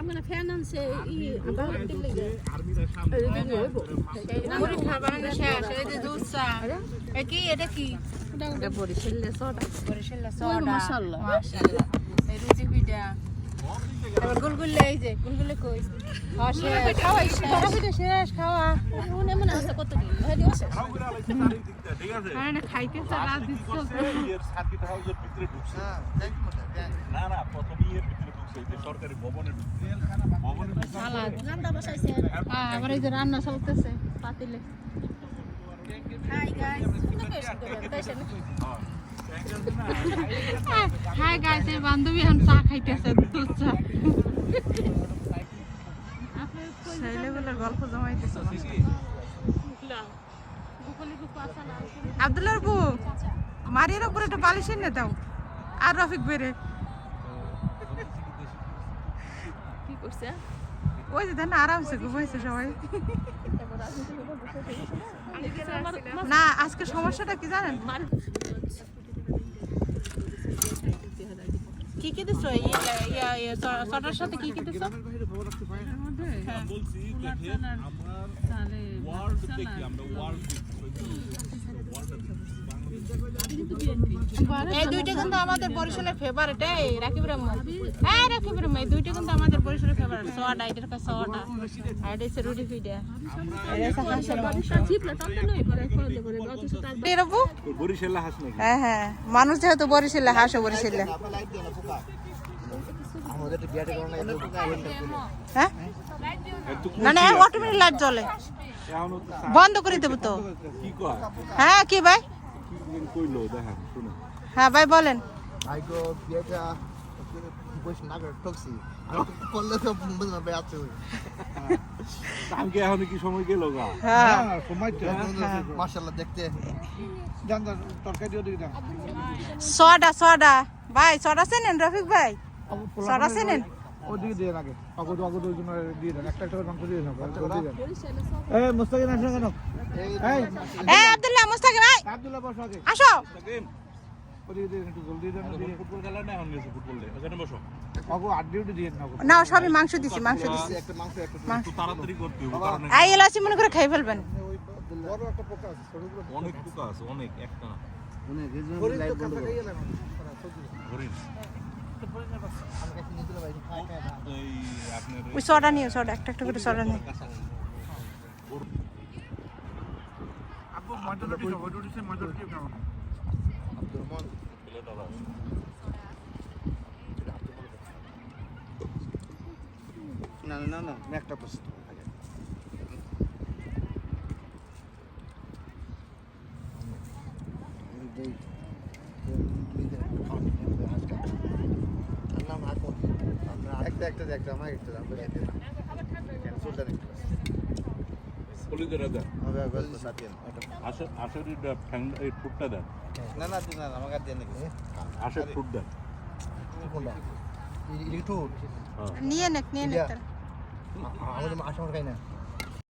মানে ফ্যান আনছে ই আবার দিলে আর্মিরা সামনে মুড়ি খাবার না শেষ এই যে দুধ চা কি এটা কি এটা বরিশালে সোডা বরিশালে সোডা মাশাআল্লাহ মাশাআল্লাহ এই রুটি পিঠা এবার গুলগুলে এই যে গুলগুলে কই হাসে খাওয়াই তোরা পিঠা শেষ খাওয়া মনে মনে আছে কত দিন হেডি আছে খাও করে আলাইছে তারিখ দিকটা ঠিক আছে আরে না খাইতে চালা দিচ্ছ এর সার্কিট হাউসের ভিতরে ঢুকছে না না প্রথম এর ভিতরে ঢুকছে এই যে সরকারি ভবনের ভিতরে সালাদ রান্না বসাইছে হ্যাঁ আবার এই যে রান্না চলতেছে পাতিলে হাই গাইস শুনে পেয়েছেন হাই গাইস এই বান্ধবী এখন চা খাইতেছে দুধ চা ছেলেগুলোর গল্প জমাইতেছে আব্দুল্লাহর বউ মারিয়ার উপরে একটা বালিশ এনে দাও আর রফিক বেরে কি করছে ওই যে দেন আরামসে ঘুমাইছে সবাই না আজকে সমস্যাটা কি জানেন কি কি দিছো সটার সাথে কি কি দিছো বলছি দেখেন আমরা ওয়ার্ল্ড দেখি আমরা ওয়ার্ল্ড এই দুইটা কিন্তু আমাদের বরিশালের ফেভারিট এই রাকিব রহমান এই রাকিব রহমান এই দুইটা কিন্তু আমাদের বরিশালের ফেভারিট সোডা এটার কা সোডা আর এটা রুটি পিঠা এটা হাঁসের মাংস জিপলা তত নই করে করে অথচ তার এরবু বরিশালে হাস নাকি হ্যাঁ হ্যাঁ মানুষ যেহেতু বরিশালে হাঁসও বরিশালে আমাদের তো বিয়াটা করো না এই পোকা হ্যাঁ একটু না না অটোমেটিক লাইট জ্বলে এখন বন্ধ করে দেব তো কি কয় হ্যাঁ কি ভাই কি কইলো দেখেন শুনো হ্যাঁ ভাই বলেন আইগো বিয়াটা বস না করে টক্সি আর পড়লে তো বুঝনা বেয়াচ্ছে কালকে এখন কি সময় গেল গা হ্যাঁ মাশাআল্লাহ দেখতে জান তরকারি দিও দিই না সোডা সোডা ভাই সোডা চেনেন রফিক ভাই সোডা চেনেন ওদিকে দিয়ে আগে অগদ ওই জন্য দিয়ে দেন একটা করে মাংস দিয়ে দেন এই মুস্তাকিম আসো কেন এই আব্দুল্লাহ মুস্তাকিম ভাই আব্দুল্লাহ বসো আগে আসো ওদিকে দিয়ে একটু জলদি দেন ফুটবল খেলা না এখন গেছে ফুটবল ওখানে বসো অগো আড্ডি দিয়ে না না সবই মাংস দিছি মাংস দিছি একটা মাংস একটা একটু তাড়াতাড়ি করতে হবে কারণ আই এলাচি মনে করে খাই ফেলবেন বড় একটা পোকা আছে ছোট গুলো অনেক পোকা আছে অনেক একটা না অনেক রিজনেবল হরিণ লাইভ তো বন্ধ কাঁচা করো খাইয়ে লাগবে হরিণ আমি কাছে নিয়ে দিলে ভাই খাই খাই এই আপনার ওই সোডা নিও সোডা একটা একটা করে সোডা নিও আপু মজা রুটি সব রুটি সে মজা রুটি খাও আব্দুর রহমান না না না না একটা প্রশ্ন একটা আমার একটা পলিদের দাদা না আসের এই ফ্রুটটা দেন না না আমাকে দিয়ে নাকি আসের ফ্রুট দেন কোনটা একটু নিয়ে নে আমাদের আসাম খাই না